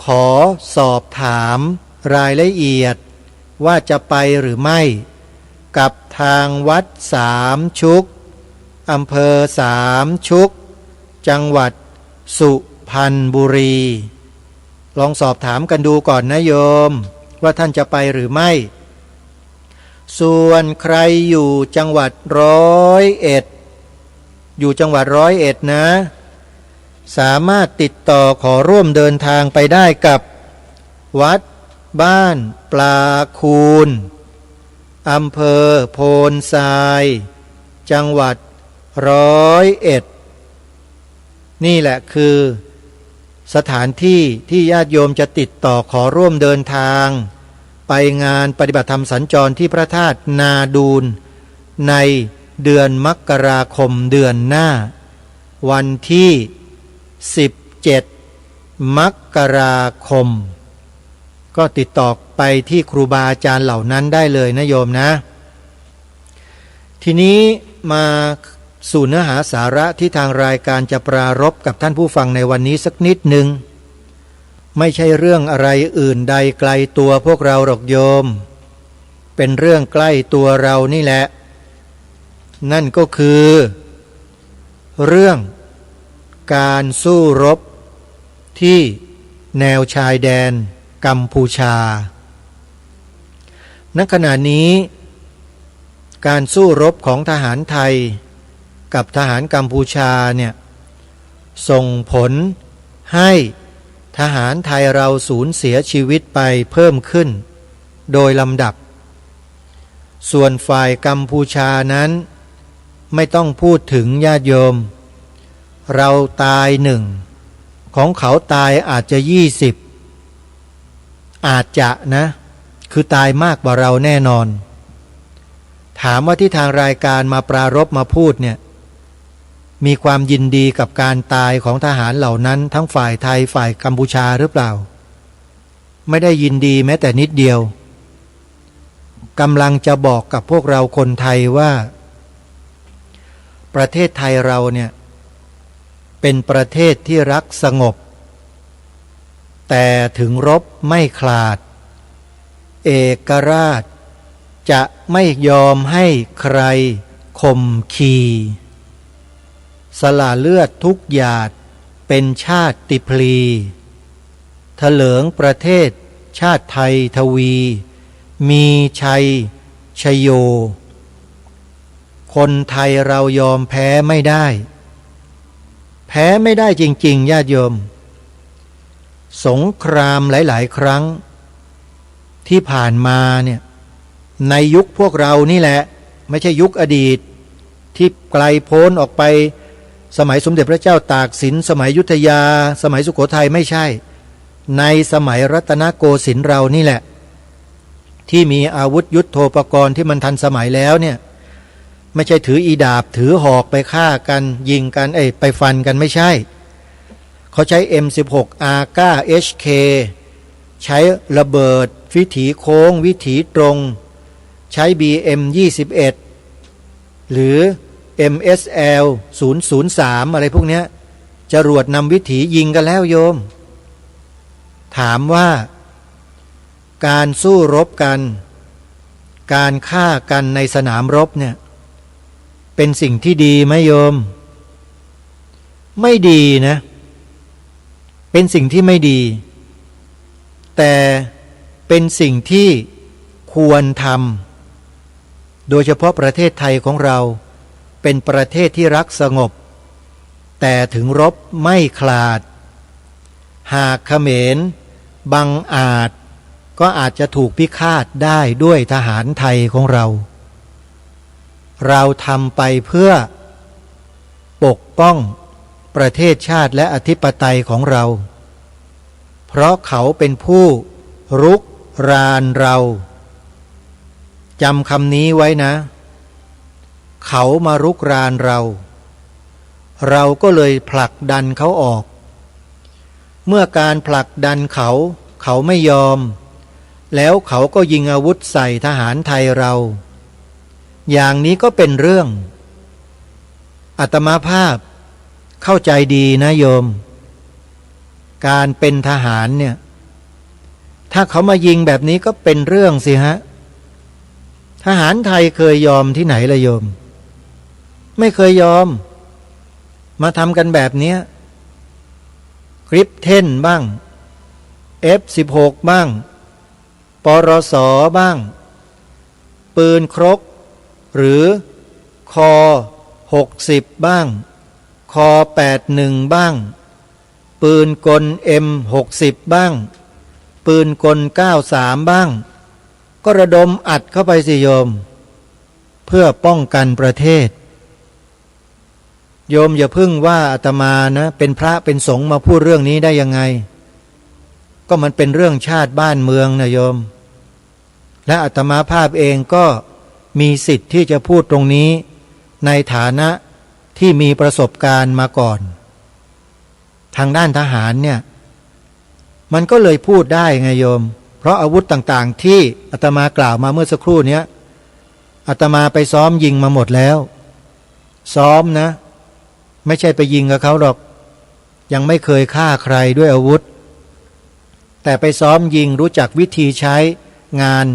ขอสอบถามรายละเอียดว่าจะไปหรือไม่กับทางวัดสามชุกอำเภอสามชุกจังหวัดสุ รรณบุรี ลองสอบถามกันดูก่อนนะโยมว่าท่านจะไปหรือไม่ส่วนใครอยู่จังหวัด101อยู่จังหวัด101นะสามารถติดต่อขอร่วมเดินทางไปได้กับวัดบ้านปลาคูนอำเภอโพนทรายจังหวัด101นี่แหละคือสถานที่ที่ญาติโยมจะติดต่อขอร่วมเดินทางไปงานปฏิบัติธรรมสัญจรที่พระธาตุนาดูลในเดือนมกราคมเดือนหน้าวันที่17มกราคมก็ติดต่อไปที่ครูบาอาจารย์เหล่านั้นได้เลยนะโยมนะทีนี้มาสู่เนื้อหาสาระที่ทางรายการจะปรารภกับท่านผู้ฟังในวันนี้สักนิดหนึ่งไม่ใช่เรื่องอะไรอื่นใดไกลตัวพวกเราหรอกโยมเป็นเรื่องใกล้ตัวเรานี่แหละนั่นก็คือเรื่องการสู้รบที่แนวชายแดนกัมพูชาณขณะนี้การสู้รบของทหารไทยกับทหารกัมพูชาเนี่ยส่งผลให้ทหารไทยเราสูญเสียชีวิตไปเพิ่มขึ้นโดยลำดับส่วนฝ่ายกัมพูชานั้นไม่ต้องพูดถึงญาติโยมเราตาย1ของเขาตายอาจจะ20อาจจะนะคือตายมากกว่าเราแน่นอนถามว่าที่ทางรายการมาปรารภมาพูดเนี่ยมีความยินดีกับการตายของทหารเหล่านั้นทั้งฝ่ายไทยฝ่ายกัมพูชาหรือเปล่าไม่ได้ยินดีแม้แต่นิดเดียวกำลังจะบอกกับพวกเราคนไทยว่าประเทศไทยเราเนี่ยเป็นประเทศที่รักสงบแต่ถึงรบไม่ขลาดเอกราชจะไม่ยอมให้ใครข่มขีสละเลือดทุกหยาดเป็นชาติพลีเถลิงประเทศชาติไทยทวีมีชัยชโยคนไทยเรายอมแพ้ไม่ได้แพ้ไม่ได้จริงๆญาติโยมสงครามหลายๆครั้งที่ผ่านมาเนี่ยในยุคพวกเรานี่แหละไม่ใช่ยุคอดีตที่ไกลโพ้นออกไปสมัยสมเด็จพระเจ้าตากสินสมัยอยุธยาสมัยสุโขทัยไม่ใช่ในสมัยรัตนโกสินทร์เรานี่แหละที่มีอาวุธยุทโธปกรณ์ที่มันทันสมัยแล้วเนี่ยไม่ใช่ถืออีดาบถือหอกไปฆ่ากันยิงกันไปฟันกันไม่ใช่เขาใช้ M16 AGA HK ใช้ระเบิดวิถีโค้งวิถีตรงใช้ BM21 หรือ MSL 003อะไรพวกเนี้ยจรวดนำวิถียิงกันแล้วโยมถามว่าการสู้รบกันการฆ่ากันในสนามรบเนี่ยเป็นสิ่งที่ดีไหมโยมไม่ดีนะเป็นสิ่งที่ไม่ดีแต่เป็นสิ่งที่ควรทำโดยเฉพาะประเทศไทยของเราเป็นประเทศที่รักสงบแต่ถึงรบไม่ขลาดหากเขมรบังอาจก็อาจจะถูกพิฆาตได้ด้วยทหารไทยของเราเราทำไปเพื่อปกป้องประเทศชาติและอธิปไตยของเราเพราะเขาเป็นผู้รุกรานเราจำคำนี้ไว้นะเขามารุกรานเราเราก็เลยผลักดันเขาออกเมื่อการผลักดันเขาไม่ยอมแล้วเขาก็ยิงอาวุธใส่ทหารไทยเราอย่างนี้ก็เป็นเรื่องอาตมาภาพเข้าใจดีนะโยมการเป็นทหารเนี่ยถ้าเขามายิงแบบนี้ก็เป็นเรื่องสิฮะทหารไทยเคยยอมที่ไหนล่ะโยมไม่เคยยอมมาทำกันแบบนี้ ริปเทนบ้าง F16 บ้างปรสบ้างปืนครกหรือคอ60บ้างคอ81บ้างปืนกล M60 บ้างปืนกล93บ้างก็ระดมอัดเข้าไปสิโยมเพื่อป้องกันประเทศโยมอย่าพึ่งว่าอาตมานะเป็นพระเป็นสงฆ์มาพูดเรื่องนี้ได้ยังไงก็มันเป็นเรื่องชาติบ้านเมืองนะโยมและอาตมาภาพเองก็มีสิทธิ์ที่จะพูดตรงนี้ในฐานะที่มีประสบการณ์มาก่อนทางด้านทหารเนี่ยมันก็เลยพูดได้ไงโยมเพราะอาวุธต่างๆที่อาตมากล่าวมาเมื่อสักครู่นี้อาตมาไปซ้อมยิงมาหมดแล้วซ้อมนะไม่ใช่ไปยิงกับเขาหรอกยังไม่เคยฆ่าใครด้วยอาวุธแต่ไปซ้อมยิงรู้จักวิธีใช้งาน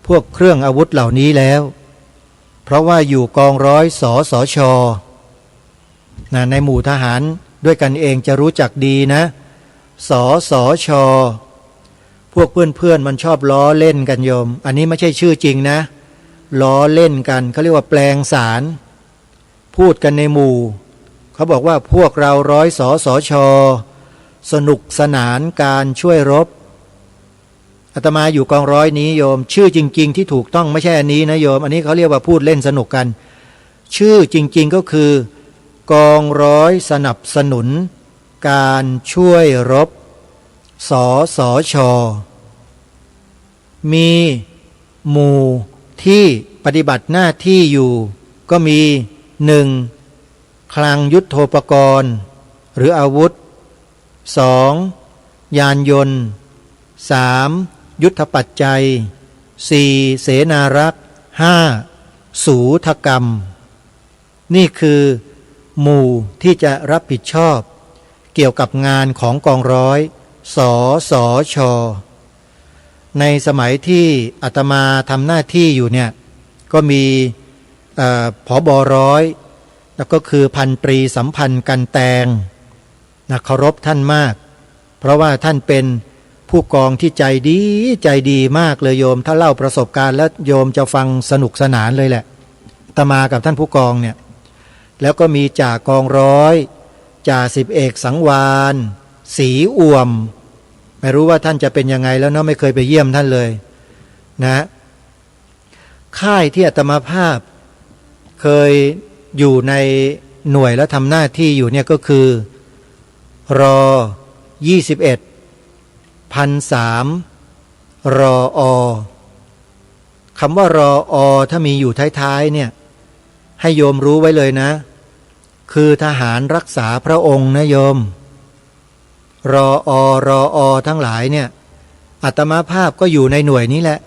พวกเครื่องอาวุธเหล่านี้แล้วเพราะว่าอยู่กองร้อยสสช.ในหมู่ทหารด้วยกันเองจะรู้จักดีนะสสช.พวกเพื่อนๆมันชอบล้อเล่นกันโยมอันนี้ไม่ใช่ชื่อจริงนะล้อเล่นกันเขาเรียกว่าแปลงสารพูดกันในหมู่เขาบอกว่าพวกเราร้อยสสช.สนุกสนานการช่วยรบอาตมาอยู่กองร้อยนี้โยมชื่อจริงๆที่ถูกต้องไม่ใช่อันนี้นะโยมอันนี้เขาเรียกว่าพูดเล่นสนุกกันชื่อจริงๆก็คือกองร้อยสนับสนุนการช่วยรบสสช.มีหมู่ที่ปฏิบัติหน้าที่อยู่ก็มี 1. คลังยุทโธปกรณ์หรืออาวุธ 2. ยานยนต์ 3. ยุทธปัจจัย 4. เสนารักษ์ 5. สูทกรรมนี่คือหมู่ที่จะรับผิดชอบเกี่ยวกับงานของกองร้อยสสช.ในสมัยที่อาตมาทำหน้าที่อยู่เนี่ยก็มีผบ.ร้อยแล้วก็คือพันตรีสัมพันธ์กันแตงนะเคารพท่านมากเพราะว่าท่านเป็นผู้กองที่ใจดีมากเลยโยมถ้าเล่าประสบการณ์แล้วโยมจะฟังสนุกสนานเลยแหละอาตมากับท่านผู้กองเนี่ยแล้วก็มีจ่ากองร้อยจ่าสิบเอกสังวานศรีอ่วมไม่รู้ว่าท่านจะเป็นยังไงแล้วเนาะไม่เคยไปเยี่ยมท่านเลยนะค่ายที่อาตมาภาพเคยอยู่ในหน่วยแล้วทำหน้าที่อยู่เนี่ยก็คือร21,300รอคำว่ารอถ้ามีอยู่ท้ายๆเนี่ยให้โยมรู้ไว้เลยนะคือทหารรักษาพระองค์นะโยมรอทั้งหลายเนี่ยอาตมาภาพก็อยู่ในหน่วยนี้แหละ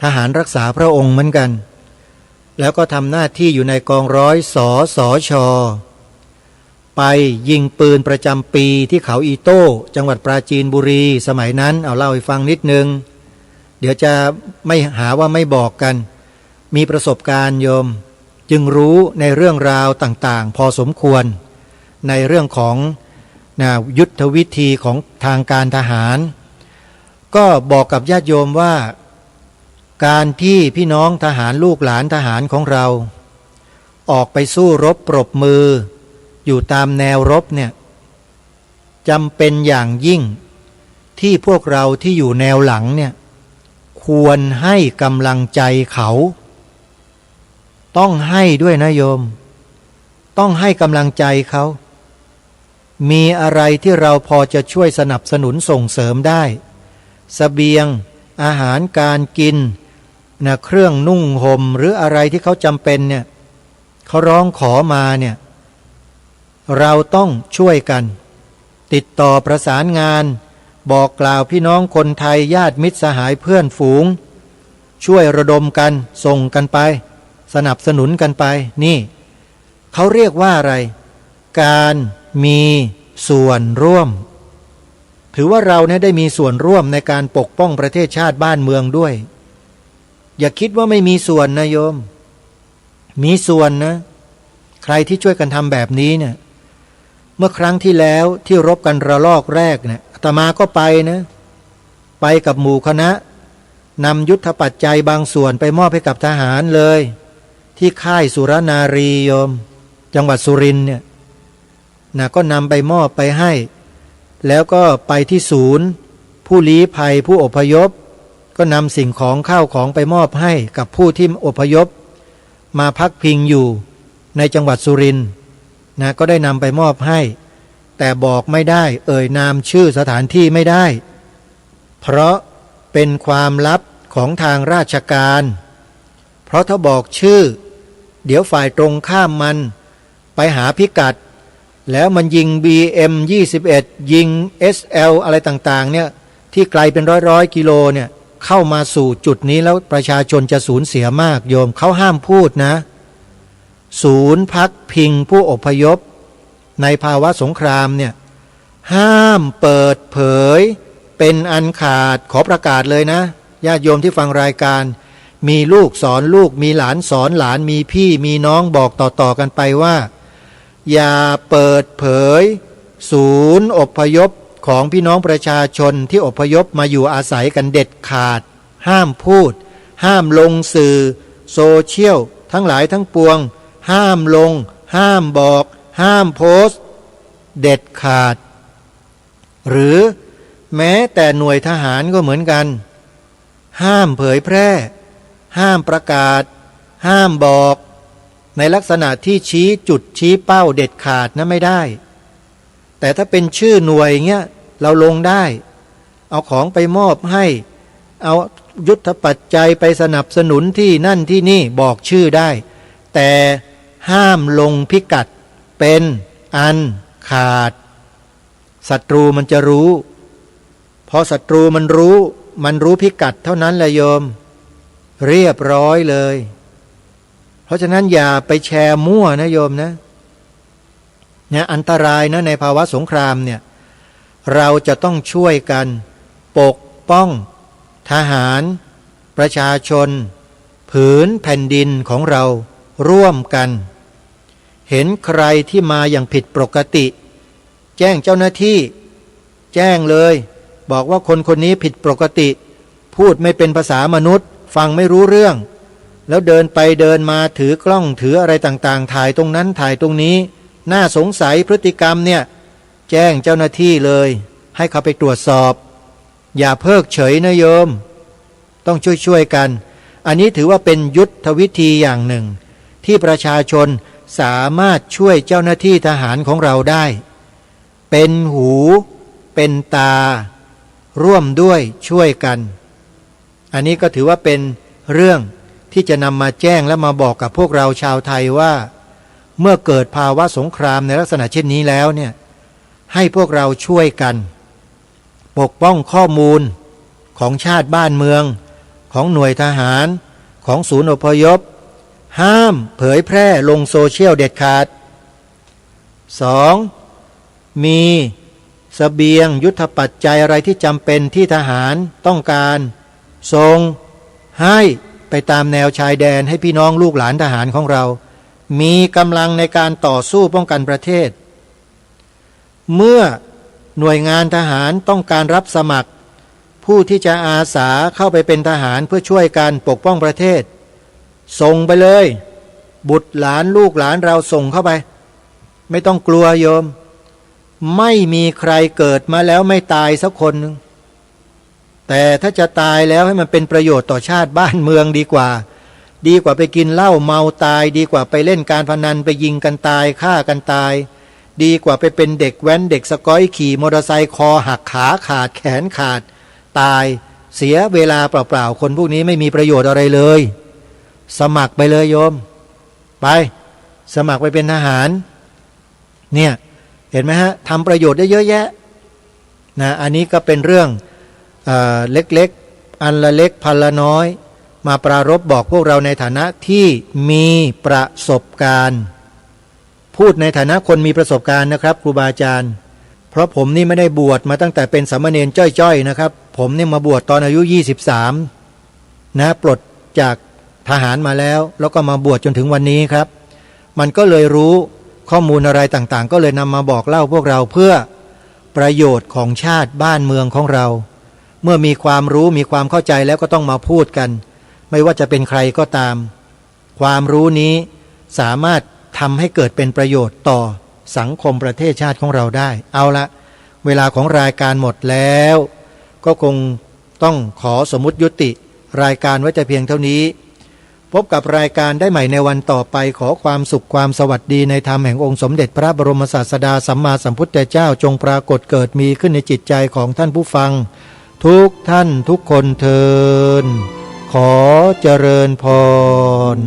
ทหารรักษาพระองค์เหมือนกันแล้วก็ทำหน้าที่อยู่ในกองร้อยสสช.ไปยิงปืนประจำปีที่เขาอีโต้จังหวัดปราจีนบุรีสมัยนั้นเอาเล่าให้ฟังนิดนึงเดี๋ยวจะไม่หาว่าไม่บอกกันมีประสบการณ์โยมจึงรู้ในเรื่องราวต่างๆพอสมควรในเรื่องของยุทธวิธีของทางการทหารก็บอกกับญาติโยมว่าการที่พี่น้องทหารลูกหลานทหารของเราออกไปสู้รบปรบมืออยู่ตามแนวรบเนี่ยจำเป็นอย่างยิ่งที่พวกเราที่อยู่แนวหลังเนี่ยควรให้กำลังใจเขาต้องให้ด้วยนะโยมต้องให้กำลังใจเขามีอะไรที่เราพอจะช่วยสนับสนุนส่งเสริมได้เสบียงอาหารการกินนะเครื่องนุ่งห่มหรืออะไรที่เขาจำเป็นเนี่ยเขาร้องขอมาเนี่ยเราต้องช่วยกันติดต่อประสานงานบอกกล่าวพี่น้องคนไทยญาติมิตรสหายเพื่อนฝูงช่วยระดมกันส่งกันไปสนับสนุนกันไปนี่เขาเรียกว่าอะไรการมีส่วนร่วมถือว่าเราเนี่ยได้มีส่วนร่วมในการปกป้องประเทศชาติบ้านเมืองด้วยอย่าคิดว่าไม่มีส่วนนะโยมมีส่วนนะใครที่ช่วยกันทำแบบนี้เนี่ย เมื่อครั้งที่แล้วที่รบกันระลอกแรกเนี่ยอาตมาก็ไปนะไปกับหมู่คณะนำยุทธปัจจัยบางส่วนไปมอบให้กับทหารเลยที่ค่ายสุรนารีโยมจังหวัดสุรินทร์เนี่ยนะก็นำไปมอบไปให้แล้วก็ไปที่ศูนย์ผู้ลี้ภัยผู้อพยพก็นำสิ่งของข้าวของไปมอบให้กับผู้ที่อพยพมาพักพิงอยู่ในจังหวัดสุรินทร์นะก็ได้นำไปมอบให้แต่บอกไม่ได้เอ่ยนามชื่อสถานที่ไม่ได้เพราะเป็นความลับของทางราชการเพราะถ้าบอกชื่อเดี๋ยวฝ่ายตรงข้ามมันไปหาพิกัดแล้วมันยิง BM 21ยิง SL อะไรต่างๆเนี่ยที่ไกลเป็นร้อยกิโลเนี่ยเข้ามาสู่จุดนี้แล้วประชาชนจะสูญเสียมากโยมเขาห้ามพูดนะศูนย์พักพิงผู้อพยพในภาวะสงครามเนี่ยห้ามเปิดเผยเป็นอันขาดขอประกาศเลยนะญาติโยมที่ฟังรายการมีลูกสอนลูกมีหลานสอนหลานมีพี่มีน้องบอกต่อๆกันไปว่าอย่าเปิดเผยศูนย์อพยพของพี่น้องประชาชนที่อพยพมาอยู่อาศัยกันเด็ดขาดห้ามพูดห้ามลงสื่อโซเชียลทั้งหลายทั้งปวงห้ามลงห้ามบอกห้ามโพสต์เด็ดขาดหรือแม้แต่หน่วยทหารก็เหมือนกันห้ามเผยแพร่ห้ามประกาศห้ามบอกในลักษณะที่ชี้จุดชี้เป้าเด็ดขาดนะไม่ได้แต่ถ้าเป็นชื่อหน่วยเงี้ยเราลงได้เอาของไปมอบให้เอายุทธปัจจัยไปสนับสนุนที่นั่นที่นี่บอกชื่อได้แต่ห้ามลงพิกัดเป็นอันขาดศัตรูมันจะรู้พอศัตรูมันรู้พิกัดเท่านั้นแหละโยมเรียบร้อยเลยเพราะฉะนั้นอย่าไปแชร์มั่วนะโยมนะอันตรายนะในภาวะสงครามเนี่ยเราจะต้องช่วยกันปกป้องทหารประชาชนผืนแผ่นดินของเราร่วมกันเห็นใครที่มาอย่างผิดปกติแจ้งเจ้าหน้าที่แจ้งเลยบอกว่าคนคนนี้ผิดปกติพูดไม่เป็นภาษามนุษย์ฟังไม่รู้เรื่องแล้วเดินไปเดินมาถือกล้องถืออะไรต่างๆถ่ายตรงนั้นถ่ายตรงนี้น่าสงสัยพฤติกรรมเนี่ยแจ้งเจ้าหน้าที่เลยให้เขาไปตรวจสอบอย่าเพิกเฉยนะโยมต้องช่วยกันอันนี้ถือว่าเป็นยุทธวิธีอย่างหนึ่งที่ประชาชนสามารถช่วยเจ้าหน้าที่ทหารของเราได้เป็นหูเป็นตาร่วมด้วยช่วยกันอันนี้ก็ถือว่าเป็นเรื่องที่จะนำมาแจ้งและมาบอกกับพวกเราชาวไทยว่าเมื่อเกิดภาวะสงครามในลักษณะเช่นนี้แล้วเนี่ยให้พวกเราช่วยกันปกป้องข้อมูลของชาติบ้านเมืองของหน่วยทหารของศูนย์อพยพห้ามเผยแพร่ลงโซเชียลเด็ดขาด 2. มีเสบียงยุทธปัจจัยอะไรที่จำเป็นที่ทหารต้องการส่งให้ไปตามแนวชายแดนให้พี่น้องลูกหลานทหารของเรามีกำลังในการต่อสู้ป้องกันประเทศเมื่อหน่วยงานทหารต้องการรับสมัครผู้ที่จะอาสาเข้าไปเป็นทหารเพื่อช่วยกันปกป้องประเทศส่งไปเลยบุตรหลานลูกหลานเราส่งเข้าไปไม่ต้องกลัวโยมไม่มีใครเกิดมาแล้วไม่ตายสักคนนึงแต่ถ้าจะตายแล้วให้มันเป็นประโยชน์ต่อชาติบ้านเมืองดีกว่าไปกินเหล้าเมาตายดีกว่าไปเล่นการพนันไปยิงกันตายฆ่ากันตายดีกว่าไปเป็นเด็กแว้นเด็กสก๊อยขี่มอเตอร์ไซค์คอหักขาขาดแขนขาดตายเสียเวลาเปล่าๆคนพวกนี้ไม่มีประโยชน์อะไรเลยสมัครไปเลยโยมไปสมัครไปเป็นทหารเนี่ยเห็นไหมฮะทำประโยชน์ได้เยอะแยะนะอันนี้ก็เป็นเรื่องเล็กๆอันละเล็กพันละน้อยมาปรารภบอกพวกเราในฐานะที่มีประสบการณ์พูดในฐานะคนมีประสบการณ์นะครับครูบาอาจารย์เพราะผมนี่ไม่ได้บวชมาตั้งแต่เป็นสามเณรจ้อยๆนะครับผมนี่มาบวชตอนอายุ23นะปลดจากทหารมาแล้วก็มาบวชจนถึงวันนี้ครับมันก็เลยรู้ ข้อมูลอะไรต่างๆก็เลยนำมาบอกเล่าพวกเราเพื่อประโยชน์ของชาติบ้านเมืองของเราเมื่อมีความรู้มีความเข้าใจแล้วก็ต้องมาพูดกันไม่ว่าจะเป็นใครก็ตามความรู้นี้สามารถทำให้เกิดเป็นประโยชน์ต่อสังคมประเทศชาติของเราได้เอาละเวลาของรายการหมดแล้วก็คงต้องขอสมมุติยุติรายการไว้แต่เพียงเท่านี้พบกับรายการได้ใหม่ในวันต่อไปขอความสุขความสวัสดีในธรรมแห่งองค์สมเด็จพระบรมศาสดาสัมมาสัมพุทธเจ้าจงปรากฏเกิดมีขึ้นในจิตใจของท่านผู้ฟังทุกท่านทุกคนเทอญขอเจริญพร